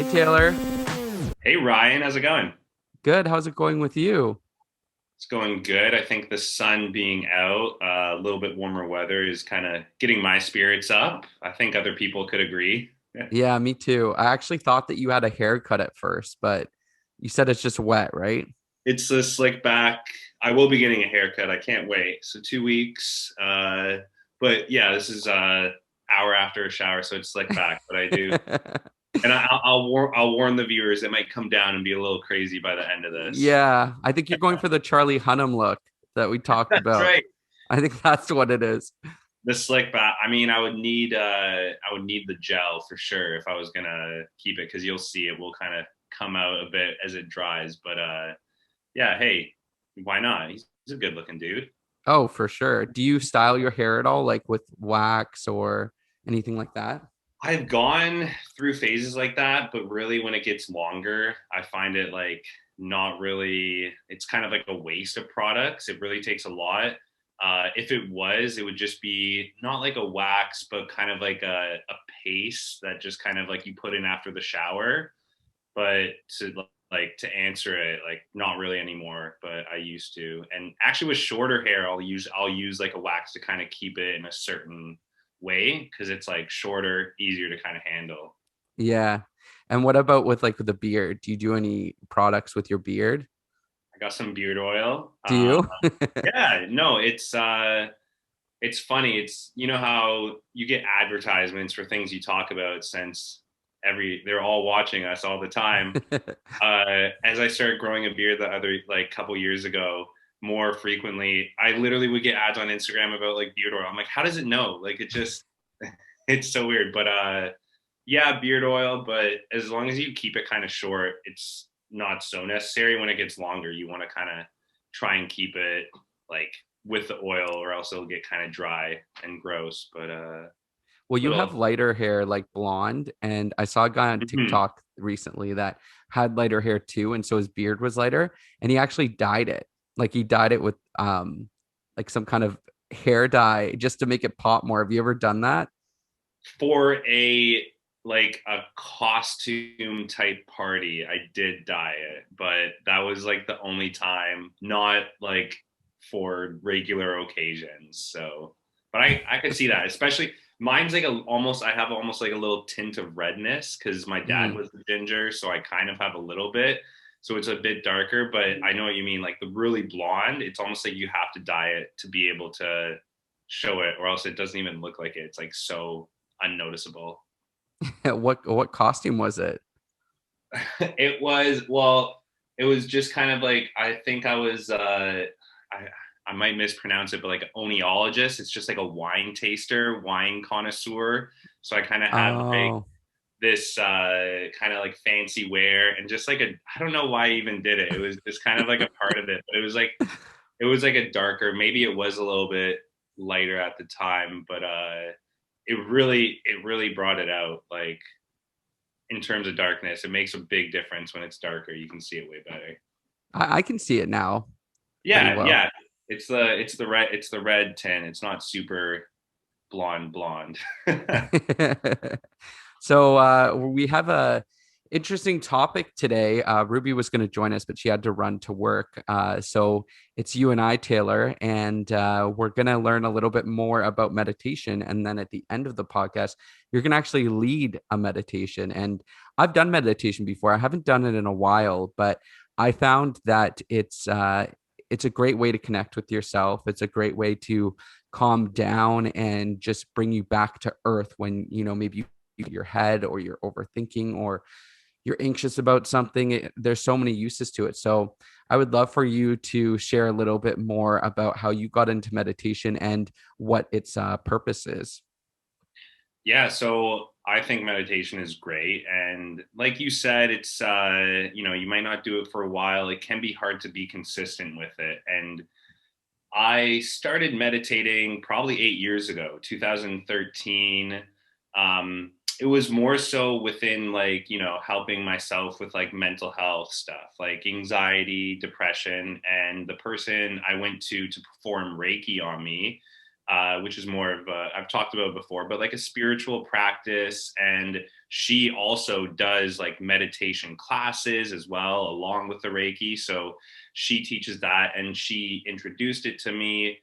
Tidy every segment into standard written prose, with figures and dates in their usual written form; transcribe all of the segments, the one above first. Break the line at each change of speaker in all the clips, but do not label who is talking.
Hey Taylor,
Hey Ryan, how's it going?
good. How's it going with you?
It's going good. I think the sun being out, a little bit warmer weather is kind of getting my spirits up. I think other people could agree.
Yeah, me too. I actually thought that you had a haircut at first, but you said it's just wet, right?
It's a slick back. I will be getting a haircut. I can't wait. So 2 weeks. But yeah, this is hour after a shower, so it's slick back. But I do, and I'll warn the viewers. It might come down and be a little crazy by the end of this.
Yeah, I think you're going for the Charlie Hunnam look that we talked
That's
about.
right.
I think that's what it is.
The slick back. I mean, I would need the gel for sure if I was gonna keep it because you'll see it will kind of come out a bit as it dries. But yeah, hey, why not? He's a good looking dude.
Oh, for sure. Do you style your hair at all, like with wax or anything like that?
I've gone through phases like that, but really when it gets longer, I find it like not really, it's kind of like a waste of products. It really takes a lot. If it was, it would just be not like a wax, but kind of like a paste that just kind of like you put in after the shower. But to answer it, like not really anymore, but I used to. And actually with shorter hair, I'll use like a wax to kind of keep it in a certain way because it's like shorter, easier to kind of handle.
Yeah. And what about with like the beard? Do you do any products with your beard?
I got some beard oil.
Do you?
Yeah, no, it's funny. It's you know how you get advertisements for things you talk about since they're all watching us all the time. As I started growing a beard the other like couple years ago, more frequently, I literally would get ads on Instagram about like beard oil. I'm like, how does it know? Like it just it's so weird. But yeah, beard oil, but as long as you keep it kind of short, it's not so necessary. When it gets longer, you want to kind of try and keep it like with the oil or else it'll get kind of dry and gross. But
Well, you have
little
lighter hair, like blonde, and I saw a guy on
mhm.
TikTok recently that had lighter hair too, and so his beard was lighter, and he actually dyed it. Like he dyed it with like some kind of hair dye just to make it pop more. Have you ever done that?
For a costume type party, I did dye it, but that was like the only time, not like for regular occasions. So, but I could see that, especially mine's like a almost I have almost like a little tint of redness because my dad
Mm.
was a ginger, so I kind of have a little bit. So it's a bit darker, but I know what you mean. Like the really blonde, it's almost like you have to dye it to be able to show it, or else it doesn't even look like it. It's like so unnoticeable.
What costume was it?
It was well, it was just kind of like I think I was I might mispronounce it, but like an oneologist. It's just like a wine taster, wine connoisseur. So I kind of had like
Oh,
this kind of like fancy wear and just like a I don't know why I even did it. It was just kind of like a part of it, but it was like a darker, maybe it was a little bit lighter at the time, but it really brought it out like in terms of darkness. It makes a big difference when it's darker. You can see it way better.
I can see it now pretty
Yeah,
well.
yeah. It's the red tin. It's not super blonde.
So we have a interesting topic today. Ruby was going to join us, but she had to run to work. So it's you and I, Taylor, and we're going to learn a little bit more about meditation. And then at the end of the podcast, you're going to actually lead a meditation. And I've done meditation before. I haven't done it in a while, but I found that it's a great way to connect with yourself. It's a great way to calm down and just bring you back to earth when maybe your head or you're overthinking or you're anxious about something. There's so many uses to it. So I would love for you to share a little bit more about how you got into meditation and what its purpose is.
Yeah, so I think meditation is great. And like you said, it's you might not do it for a while. It can be hard to be consistent with it. And I started meditating probably 8 years ago, 2013. It was more so within like, helping myself with like mental health stuff, like anxiety, depression. And the person I went to perform Reiki on me which is more of a, I've talked about before, but like a spiritual practice. And she also does like meditation classes as well, along with the Reiki. So she teaches that, and she introduced it to me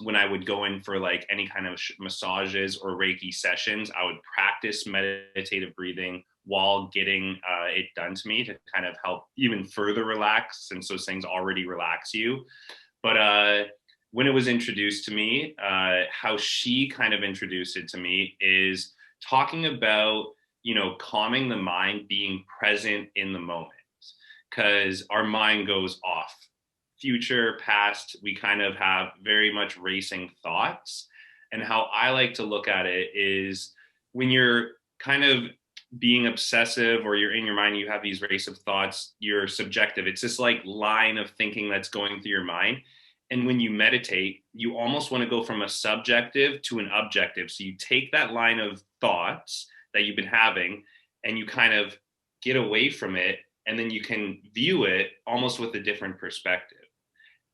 when I would go in for like any kind of massages or Reiki sessions. I would practice meditative breathing while getting it done to me to kind of help even further relax, since those things already relax you. But when it was introduced to me, how she kind of introduced it to me is talking about, calming the mind, being present in the moment, because our mind goes off. Future, past, we kind of have very much racing thoughts. And how I like to look at it is when you're kind of being obsessive or you're in your mind, you have these race of thoughts, you're subjective. It's this like line of thinking that's going through your mind. And when you meditate, you almost want to go from a subjective to an objective. So you take that line of thoughts that you've been having and you kind of get away from it. And then you can view it almost with a different perspective.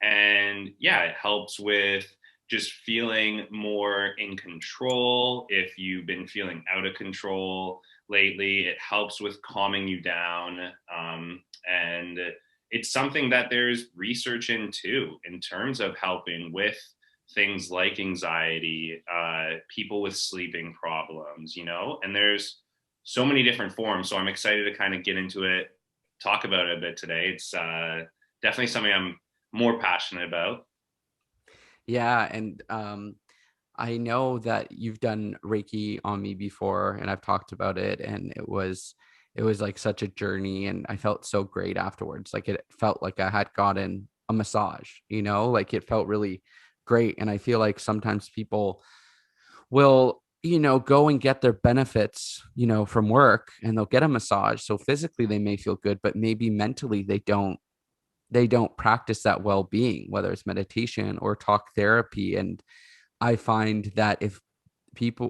And yeah, it helps with just feeling more in control. If you've been feeling out of control lately, it helps with calming you down. And it's something that there's research into in terms of helping with things like anxiety, people with sleeping problems, and there's so many different forms. So I'm excited to kind of get into it, talk about it a bit today. It's definitely something I'm more passionate about.
Yeah. And I know that you've done Reiki on me before and I've talked about it, and it was like such a journey, and I felt so great afterwards. Like it felt like I had gotten a massage, like it felt really great. And I feel like sometimes people will, go and get their benefits, from work, and they'll get a massage. So physically they may feel good, but maybe mentally they don't practice that well-being, whether it's meditation or talk therapy. And I find that if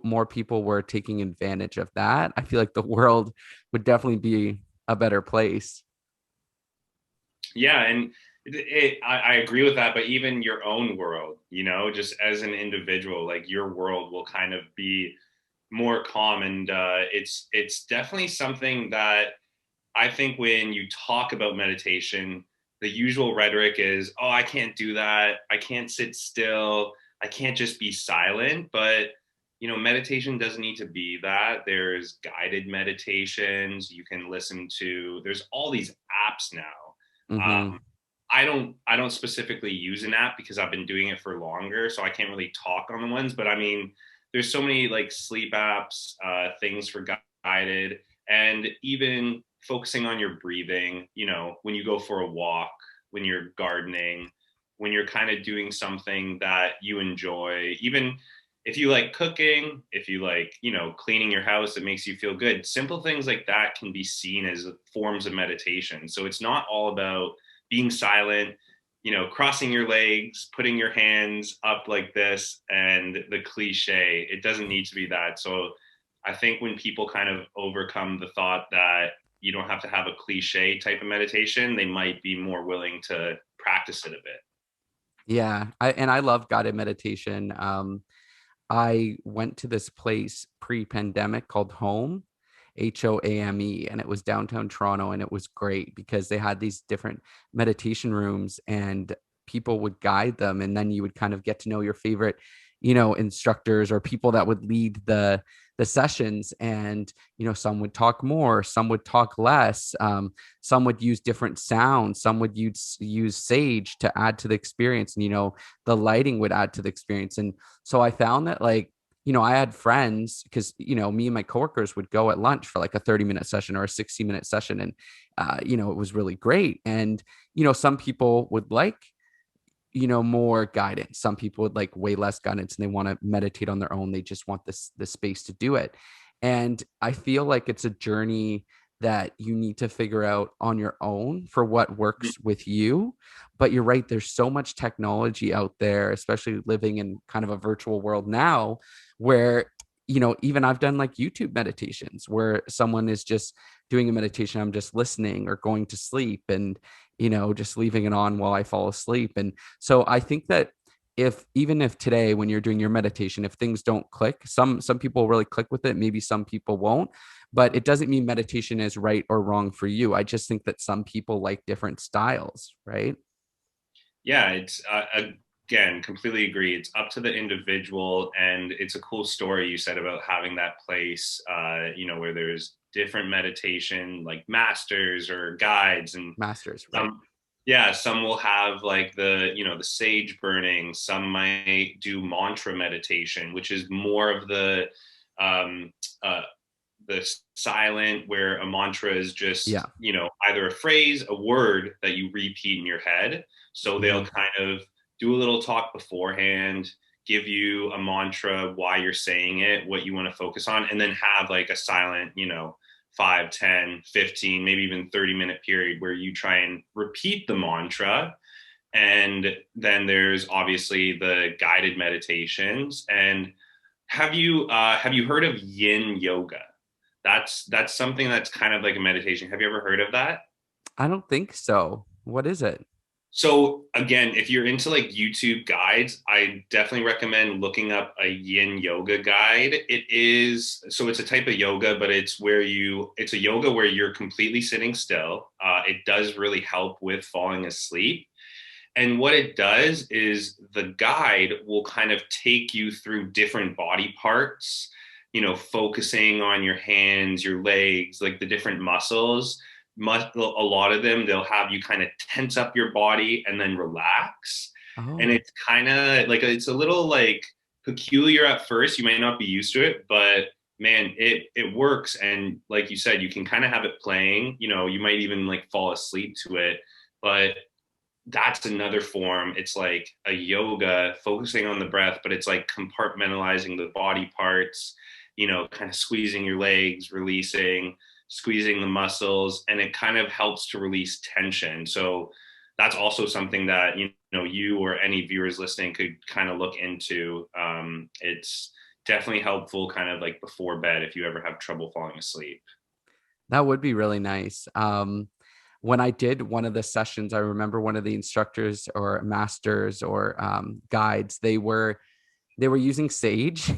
more people were taking advantage of that, I feel like the world would definitely be a better place.
Yeah, and I agree with that. But even your own world, just as an individual, like your world will kind of be more calm. And it's definitely something that I think when you talk about meditation, the usual rhetoric is, oh, I can't do that. I can't sit still. I can't just be silent. But, meditation doesn't need to be that. There's guided meditations you can listen to. There's all these apps now.
Hmm.
I don't specifically use an app because I've been doing it for longer, so I can't really talk on the ones. But I mean, there's so many like sleep apps, things for guided, and even focusing on your breathing. When you go for a walk, when you're gardening, when you're kind of doing something that you enjoy, even if you like cooking, if you like, cleaning your house, it makes you feel good. Simple things like that can be seen as forms of meditation. So it's not all about being silent, crossing your legs, putting your hands up like this, and the cliche. It doesn't need to be that. So I think when people kind of overcome the thought that you don't have to have a cliche type of meditation, they might be more willing to practice it a bit.
Yeah. I love guided meditation. I went to this place pre-pandemic called Hoame, and it was downtown Toronto, and it was great because they had these different meditation rooms and people would guide them, and then you would kind of get to know your favorite, instructors or people that would lead the sessions. And some would talk more, some would talk less, some would use different sounds, some would use sage to add to the experience, and the lighting would add to the experience. And so I found that, like, I had friends, because, me and my coworkers would go at lunch for like a 30-minute session or a 60-minute session. And, it was really great. And, some people would like, more guidance. Some people would like way less guidance and they want to meditate on their own. They just want the space to do it. And I feel like it's a journey that you need to figure out on your own for what works with you. But you're right, there's so much technology out there, especially living in kind of a virtual world now, where even I've done like YouTube meditations where someone is just doing a meditation, I'm just listening or going to sleep, and just leaving it on while I fall asleep. And so I think that if even if today when you're doing your meditation, if things don't click, some people really click with it, maybe some people won't, but it doesn't mean meditation is right or wrong for you. I just think that some people like different styles, right?
Yeah, it's again, completely agree. It's up to the individual, and it's a cool story you said about having that place, where there's different meditation, like masters or guides, and
Masters, right?
some, yeah, some will have like the sage burning. Some might do mantra meditation, which is more of um, uh, the silent, where a mantra is
Yeah.
just either a phrase, a word that you repeat in your head. So they'll
Mhm.
kind of do a little talk beforehand, give you a mantra, why you're saying it, what you want to focus on, and then have like a silent 5, 10, 15, maybe even 30-minute period where you try and repeat the mantra. And then there's obviously the guided meditations. And have you heard of Yin Yoga? That's something that's kind of like a meditation. Have you ever heard of that?
I don't think so. What is it?
So again, if you're into like YouTube guides, I definitely recommend looking up a Yin Yoga guide. It's a type of yoga, but it's a yoga where you're completely sitting still. It does really help with falling asleep. And what it does is the guide will kind of take you through different body parts, focusing on your hands, your legs, like the different muscles. A lot of them, they'll have you kind of tense up your body and then relax. And
Oh,
it's kind of like, it's a little like peculiar at first. You might not be used to it, but man, it works. And like you said, you can kind of have it playing, you might even like fall asleep to it. But that's another form. It's like a yoga focusing on the breath, but it's like compartmentalizing the body parts, kind of squeezing your legs, releasing, squeezing the muscles, and it kind of helps to release tension. So that's also something that you or any viewers listening could kind of look into. It's definitely helpful, kind of like before bed if you ever have trouble falling asleep.
that would be really nice. When I did one of the sessions, I remember one of the instructors or masters or guides, they were using sage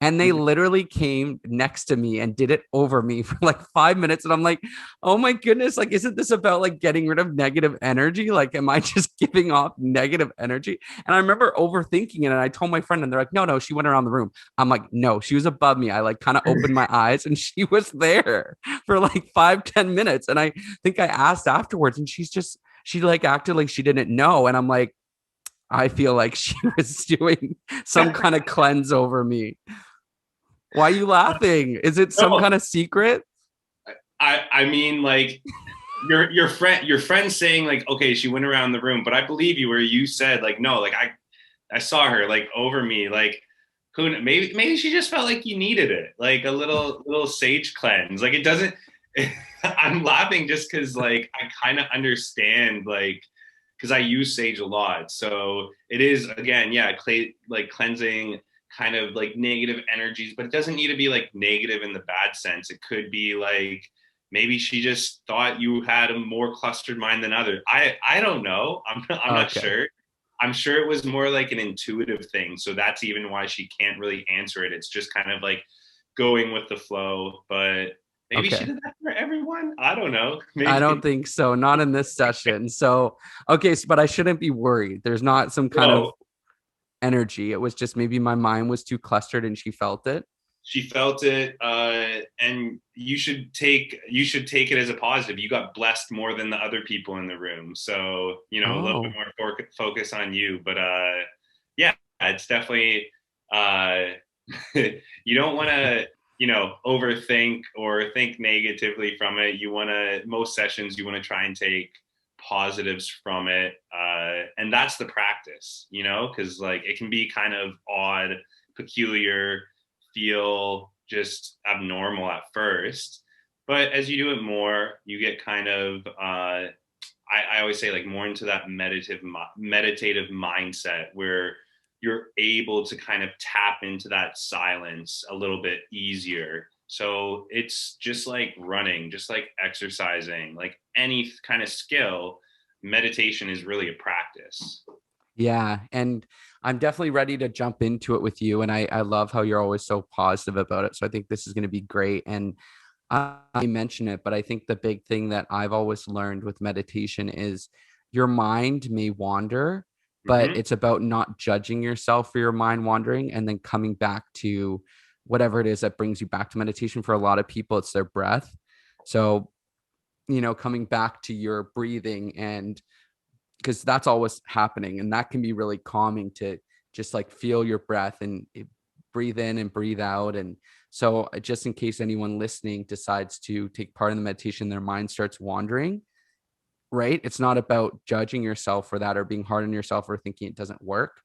and they literally came next to me and did it over me for like 5 minutes. And I'm like, oh my goodness, like, isn't this about like getting rid of negative energy? Like, am I just giving off negative energy? And I remember overthinking it. And I told my friend, and they're like, no, she went around the room. I'm like, no, she was above me. I like kind of opened my eyes and she was there for like 5, 10 minutes. And I think I asked afterwards and she like acted like she didn't know. And I'm like, I feel like she was doing some kind of cleanse over me. Why are you laughing? Is it some
No,
kind of secret?
I mean, like, your friend saying like, okay, she went around the room, but I believe you where you said like, no, like I saw her like over me, like, maybe she just felt like you needed it, like a little sage cleanse. Like, it doesn't. I'm laughing just because like I kind of understand, like, because I use sage a lot, so it is, again, yeah, like cleansing kind of like negative energies, but it doesn't need to be like negative in the bad sense. It could be like, maybe she just thought you had a more clustered mind than others. I don't know. I'm not
Okay.
sure. I'm sure it was more like an intuitive thing. So that's even why she can't really answer it. It's just kind of like going with the flow. But maybe she
Okay.
did that for everyone. I don't know.
I don't
Maybe.
think so. Not in this session. So, okay. So, but I shouldn't be worried. There's not some kind of
No,
energy. It was just maybe my mind was too clustered and she felt it.
she felt it, and you should take it as a positive. You got blessed more than the other people in the room, so a little bit
Oh,
more focus on you. But yeah, it's definitely, uh, you don't want to overthink or think negatively from it. You want to, most sessions, you want to try and take positives from it, and that's the practice, because like it can be kind of odd, peculiar, feel just abnormal at first, but as you do it more, you get kind of, I always say, like, more into that meditative mindset where you're able to kind of tap into that silence a little bit easier. So it's just like running, just like exercising, like any kind of skill. Meditation is really a practice.
Yeah. And I'm definitely ready to jump into it with you. And I love how you're always so positive about it. So I think this is going to be great. And I mention it, but I think the big thing that I've always learned with meditation is your mind may wander, but
Hmm.
it's about not judging yourself for your mind wandering and then coming back to whatever it is that brings you back to meditation. For a lot of people, it's their breath. So, coming back to your breathing, and because that's always happening, and that can be really calming to just like feel your breath and breathe in and breathe out. And so just in case anyone listening decides to take part in the meditation, their mind starts wandering, right? It's not about judging yourself for that or being hard on yourself or thinking it doesn't work.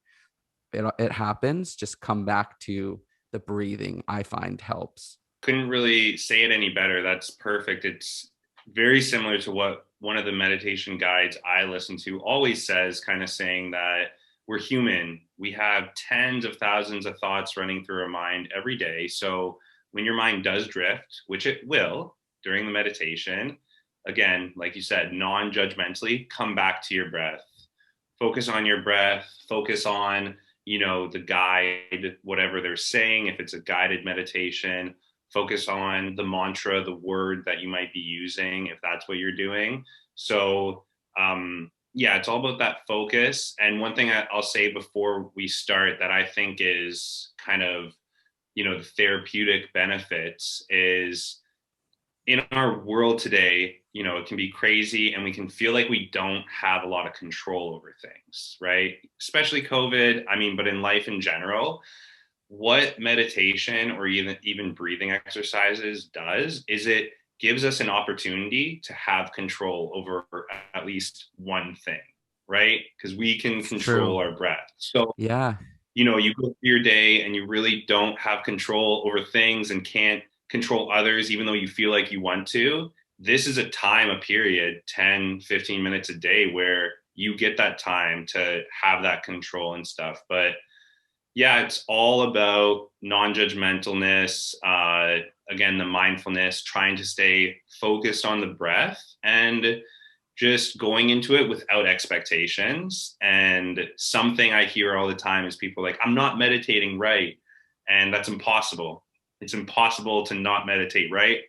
It happens. Just come back to the breathing, I find helps.
Couldn't really say it any better. That's perfect. It's very similar to what one of the meditation guides I listen to always says, kind of saying that we're human. We have tens of thousands of thoughts running through our mind every day. So when your mind does drift, which it will during the meditation, again, like you said, non judgmentally, come back to your breath. Focus on your breath, focus on, the guide, whatever they're saying, if it's a guided meditation, focus on the mantra, the word that you might be using, if that's what you're doing. So, yeah, it's all about that focus. And one thing I'll say before we start that I think is kind of, the therapeutic benefits is in our world today, it can be crazy and we can feel like we don't have a lot of control over things, right? Especially COVID. I mean, but in life in general, what meditation or even breathing exercises does is it gives us an opportunity to have control over at least one thing, right? Because we can
It's true.
control our breath. So,
Yeah.
you go through your day and you really don't have control over things and can't control others, even though you feel like you want to. This is a time, a period, 10, 15 minutes a day where you get that time to have that control and stuff. But yeah, it's all about non-judgmentalness. Again, the mindfulness, trying to stay focused on the breath and just going into it without expectations. And something I hear all the time is people like, I'm not meditating right. And that's impossible. It's impossible to not meditate right.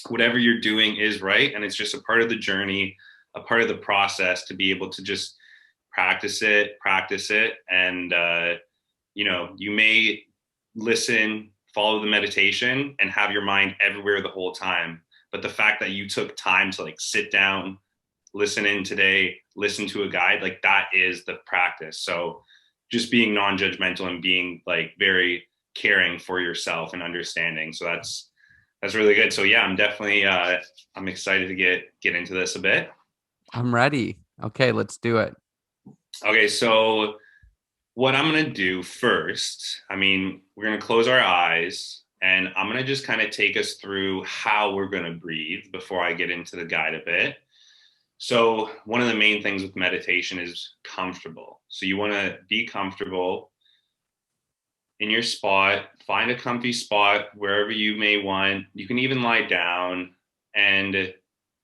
Whatever you're doing is right. And it's just a part of the journey, a part of the process to be able to just practice it. And, you may listen, follow the meditation, and have your mind everywhere the whole time. But the fact that you took time to like sit down, listen in today, listen to a guide, like that is the practice. So just being non-judgmental and being like very caring for yourself and understanding. So that's really good. So yeah, I'm definitely I'm excited to get into this a bit.
I'm ready. Okay, let's do it.
Okay, so what I'm going to do first, I mean, we're going to close our eyes and I'm going to just kind of take us through how we're going to breathe before I get into the guide a bit. So, one of the main things with meditation is comfortable. So, you want to be comfortable in your spot, find a comfy spot wherever you may want. You can even lie down. And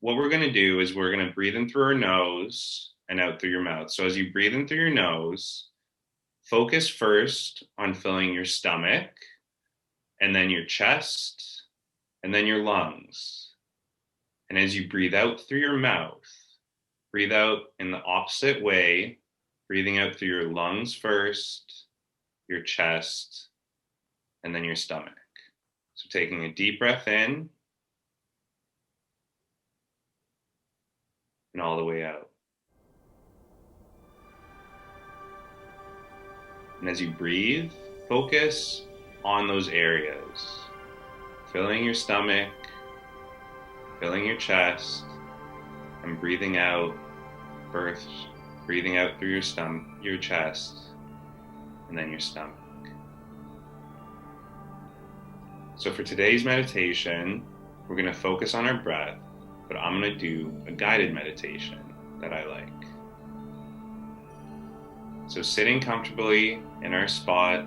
what we're going to do is we're going to breathe in through our nose and out through your mouth. So, as you breathe in through your nose, focus first on filling your stomach and then your chest and then your lungs. And as you breathe out through your mouth, breathe out in the opposite way, breathing out through your lungs first, your chest, and then your stomach. So taking a deep breath in and all the way out. And as you breathe, focus on those areas, filling your stomach, filling your chest, and breathing out first, breathing out through your stomach, your chest, and then your stomach. So for today's meditation, we're going to focus on our breath, but I'm going to do a guided meditation that I like. So sitting comfortably in our spot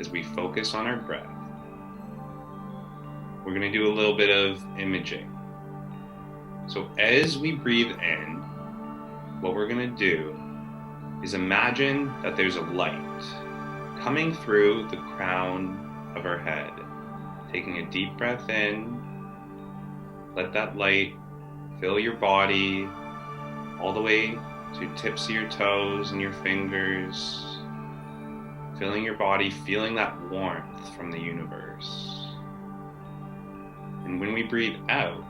as we focus on our breath, we're going to do a little bit of imaging. So as we breathe in, what we're going to do is imagine that there's a light coming through the crown of our head. Taking a deep breath in, let that light fill your body all the way to tips of your toes and your fingers, filling your body, feeling that warmth from the universe. And when we breathe out,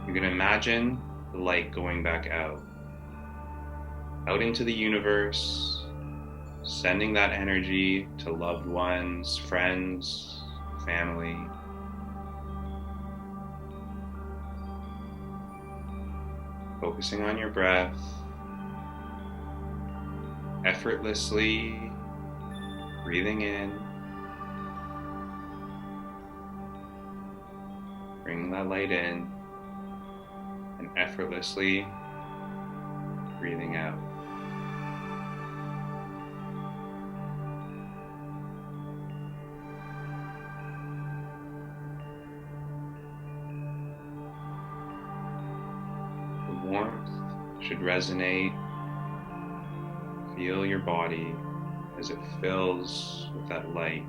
you're going to imagine the light going back out into the universe, sending that energy to loved ones, friends, family. Focusing on your breath, effortlessly breathing in, bringing that light in, and effortlessly breathing out. The warmth should resonate. Feel your body as it fills with that light,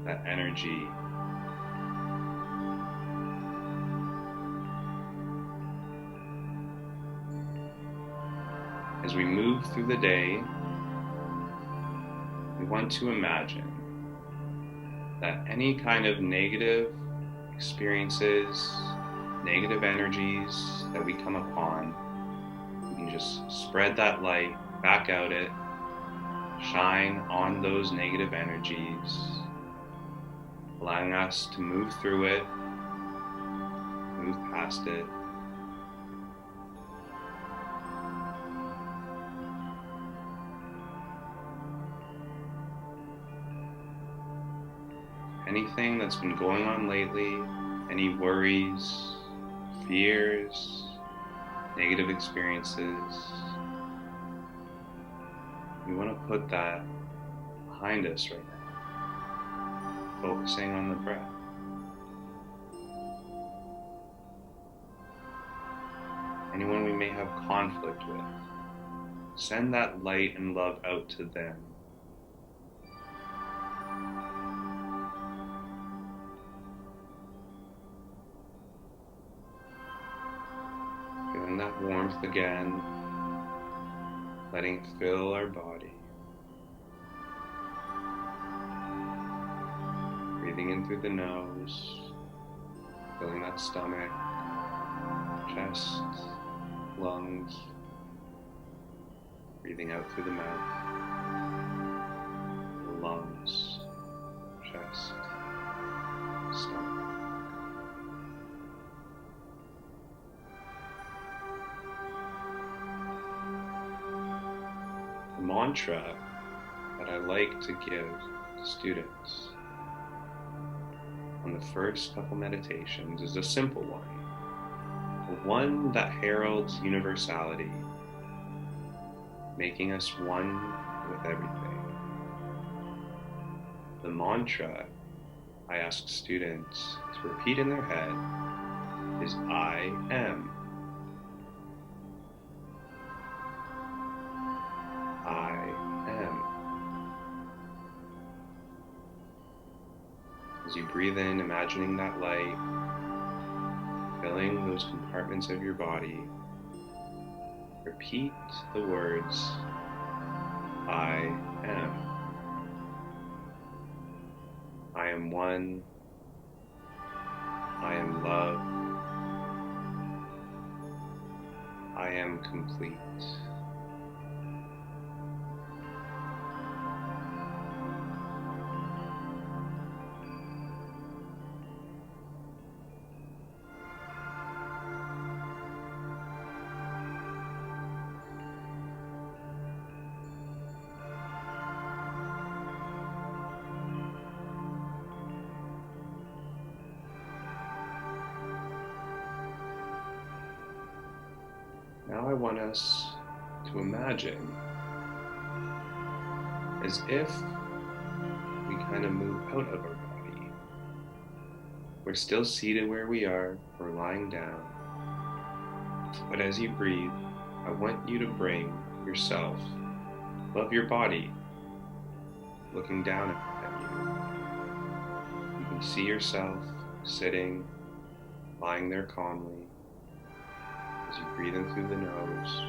that energy. As we move through the day, we want to imagine that any kind of negative experiences, negative energies that we come upon, we can just spread that light back out it, shine on those negative energies, allowing us to move through it, move past it. Anything that's been going on lately, any worries, fears, negative experiences, we want to put that behind us right now, focusing on the breath. Anyone we may have conflict with, send that light and love out to them. Feeling that warmth again, letting it fill our body. Breathing in through the nose, filling that stomach, chest, lungs. Breathing out through the mouth, the lungs, chest, stomach. The mantra that I like to give to students on the first couple meditations is a simple one that heralds universality, making us one with everything. The mantra I ask students to repeat in their head is I am. I am. As you breathe in, imagining that light filling those compartments of your body, repeat the words, I am. I am one. I am love. I am complete. Now I want us to imagine as if we kind of move out of our body. We're still seated where we are, we're lying down. But as you breathe, I want you to bring yourself above your body, looking down at you. You can see yourself sitting, lying there calmly as you breathe in through the nose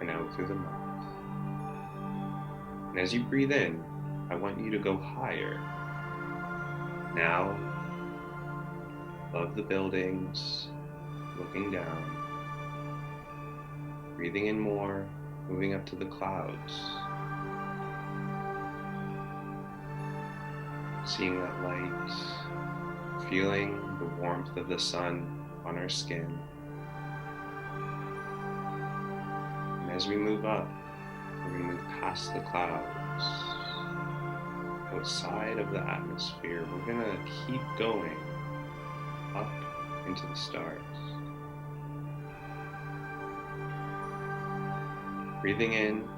and out through the mouth. And as you breathe in, I want you to go higher. Now, above the buildings, looking down, breathing in more, moving up to the clouds, seeing that light, feeling the warmth of the sun on our skin. And as we move up, we're going to move past the clouds, outside of the atmosphere. We're going to keep going up into the stars. Breathing in,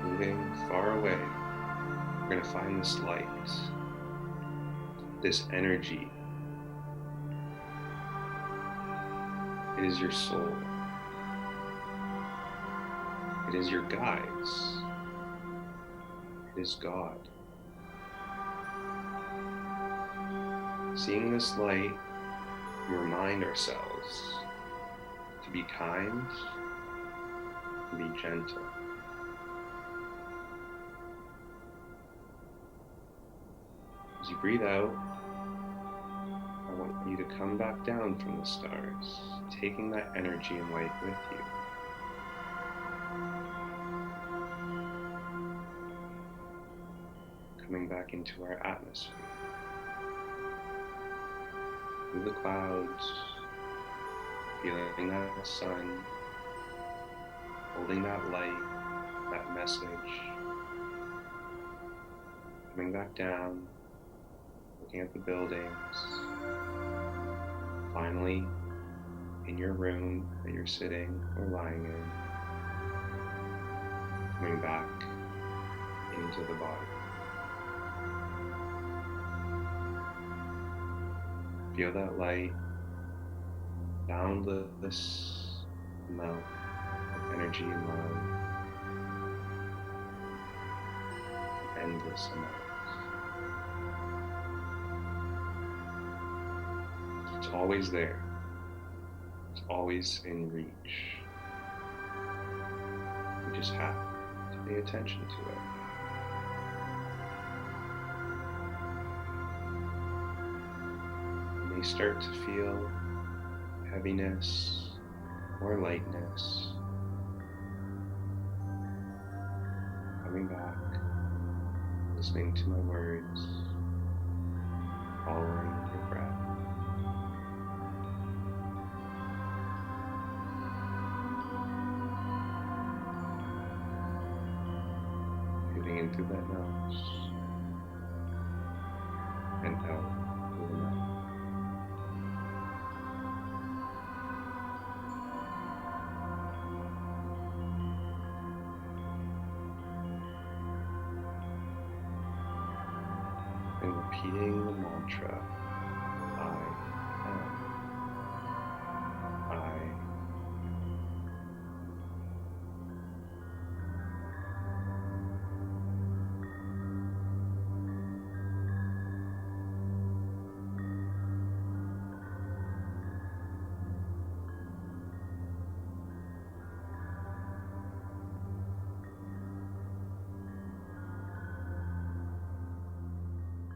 moving far away, we're going to find this light, this energy. It is your soul. It is your guides. It is God. Seeing this light, we remind ourselves to be kind and be gentle. As you breathe out, I want you to come back down from the stars, taking that energy and light with you. Coming back into our atmosphere. Through the clouds, feeling that sun, holding that light, that message. Coming back down, looking at the buildings. Finally, in your room that you're sitting or lying in, coming back into the body. Feel that light, boundless amount of energy and love, endless amounts. It's always there. It's always in reach. We just have to pay attention to it. You may start to feel heaviness or lightness. Coming back, listening to my words, following your breath. Breathing in through that nose and out through the mouth. And repeating the mantra, I am. I am.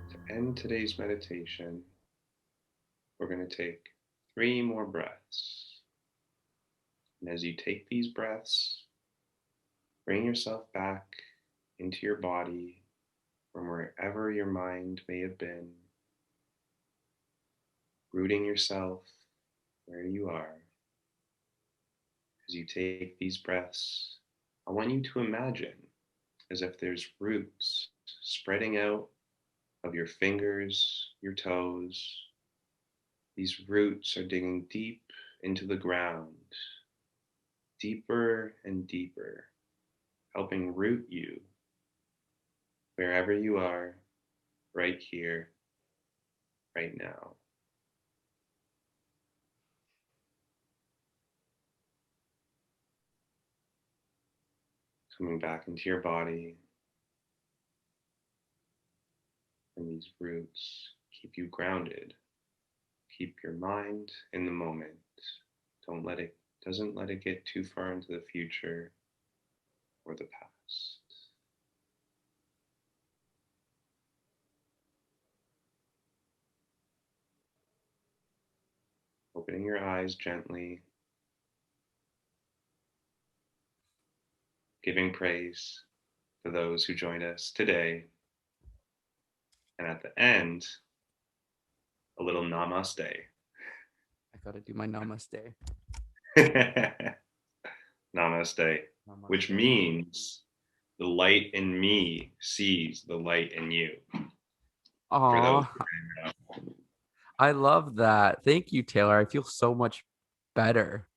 To end today's meditation, we're going to take 3 more breaths. And as you take these breaths, bring yourself back into your body from wherever your mind may have been, rooting yourself where you are. As you take these breaths, I want you to imagine as if there's roots spreading out of your fingers, your toes. These roots are digging deep into the ground, deeper and deeper, helping root you wherever you are, right here, right now. coming back into your body. And these roots keep you grounded. Keep your mind in the moment. Doesn't let it get too far into the future or the past. Opening your eyes gently, giving praise for those who joined us today. And at the end, a little namaste.
I gotta do my namaste.
Namaste, which
Namaste.
means the light in me sees the light in you. For those
Aw, I love that. Thank you, Taylor. I feel so much better.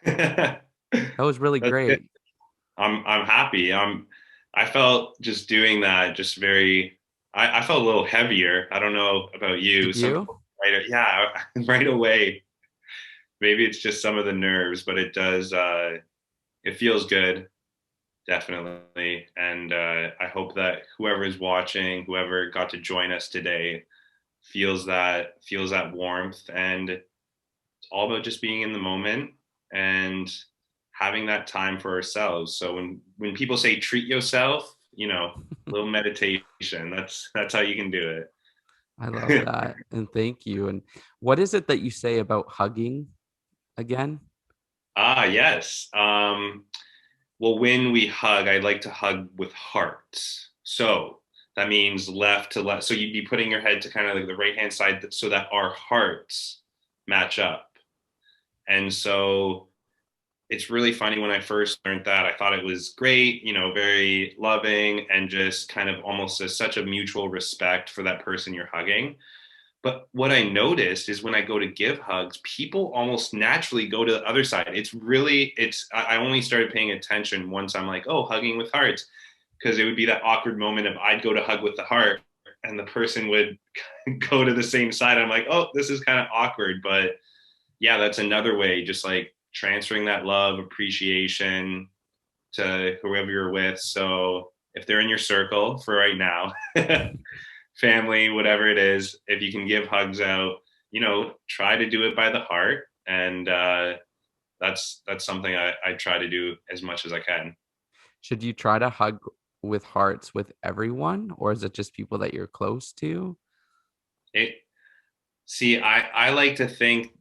That's
That was really
good.
great.
I'm happy. I felt just doing that just very I felt a little heavier. I don't know about you.
Did
Some
you?
people yeah, right away. Maybe it's just some of the nerves, but it does it feels good, definitely. And I hope that whoever is watching, whoever got to join us today feels that warmth, and it's all about just being in the moment and having that time for ourselves. So when people say treat yourself, a little meditation, that's how you can do
I love
it.
that. And thank you. And what is it that you say about hugging again?
Yes. Well, when we hug, I like to hug with heart. So that means left to left. So you'd be putting your head to kind of like the right hand side so that our hearts match up. And so it's really funny. When I first learned that, I thought it was great, very loving, and just kind of almost such a mutual respect for that person you're hugging. But what I noticed is when I go to give hugs, people almost naturally go to the other side. I only started paying attention once I'm like, oh, hugging with hearts, because it would be that awkward moment of I'd go to hug with the heart and the person would go to the same side. I'm like, oh, this is kind of awkward. But yeah, that's another way, just like transferring that love, appreciation to whoever you're with. So if they're in your circle for right now, family, whatever it is, if you can give hugs out, try to do it by the heart. And that's something I try to do as much as I can.
Should you try to hug with hearts with everyone, or is it just people that you're close to?
It See, I like to think,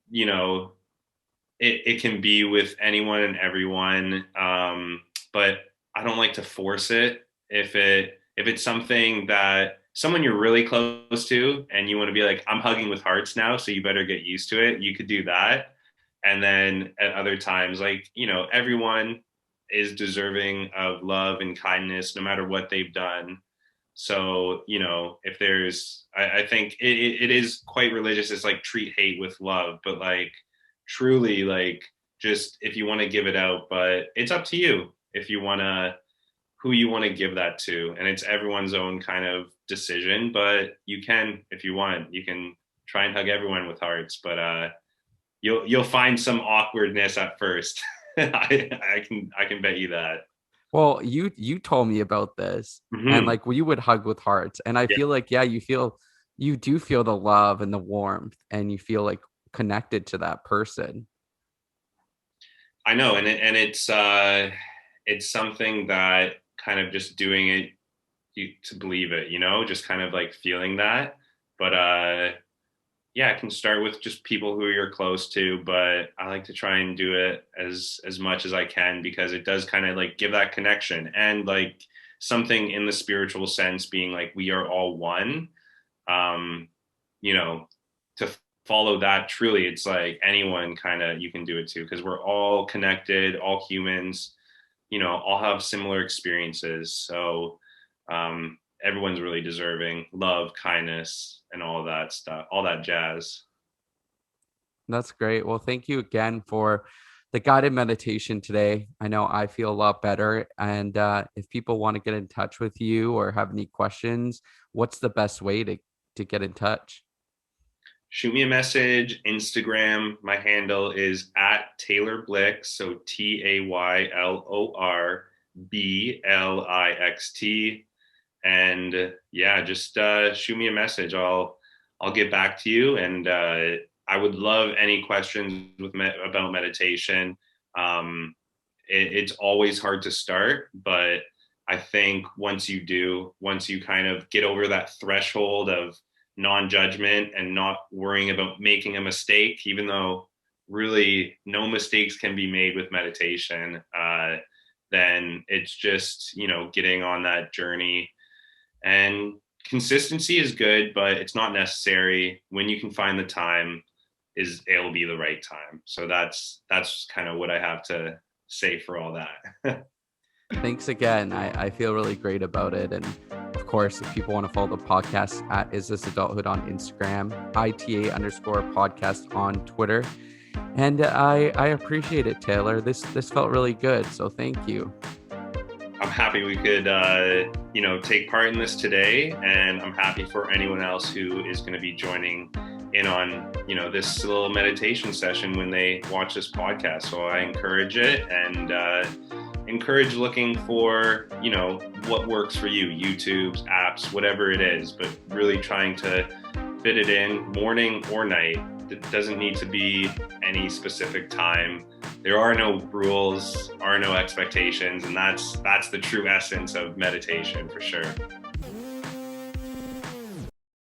it can be with anyone and everyone. But I don't like to force it. If it's something that someone you're really close to and you want to be like, I'm hugging with hearts now, so you better get used to it, you could do that. And then at other times, like, everyone is deserving of love and kindness no matter what they've done. So, if I think it is quite religious. It's like treat hate with love, but like truly, like, just if you want to give it out, but it's up to you if you want to, who you want to give that to. And it's everyone's own kind of decision, but you can, if you want, you can try and hug everyone with hearts, but you'll find some awkwardness at first. I can bet you that.
Well, you told me about this, and
Hmm.
like we would hug with hearts, and I
Yeah,
feel like, yeah, you do feel the love and the warmth, and you feel like connected to that person.
I know. And it's something that kind of just doing it, to believe it, just kind of like feeling that. But yeah, it can start with just people who you're close to, but I like to try and do it as much as I can, because it does kind of like give that connection, and like something in the spiritual sense, being like we are all one. um you know to follow that truly, it's like anyone kind of you can do it too, because we're all connected, all humans, all have similar experiences. So everyone's really deserving love, kindness, and all that stuff, all that jazz.
That's great. Well, thank you again for the guided meditation today. I know I feel a lot better. And if people want to get in touch with you or have any questions, what's the best way to get in touch?
Shoot me a message. Instagram, my handle is at Taylor Blixt, so Taylor Blixt. And yeah, just shoot me a message. I'll get back to you. And I would love any questions about meditation. It's always hard to start, but I think once you kind of get over that threshold of non-judgment and not worrying about making a mistake, even though really no mistakes can be made with meditation, then it's just, getting on that journey. And consistency is good, but it's not necessary. When you can find the time, it'll be the right time. So that's kind of what I have to say for all that.
Thanks again. I feel really great about it. And of course, if people want to follow the podcast at Is This Adulthood on Instagram, ITA_podcast on Twitter. And I appreciate it, Taylor. This felt really good. So thank you.
I'm happy we could, take part in this today. And I'm happy for anyone else who is going to be joining in on, this little meditation session when they watch this podcast. So I encourage it and encourage looking for, what works for you, YouTube's, apps, whatever it is, but really trying to fit it in morning or night. It doesn't need to be any specific time. There are no rules, are no expectations, and that's the true essence of meditation for sure.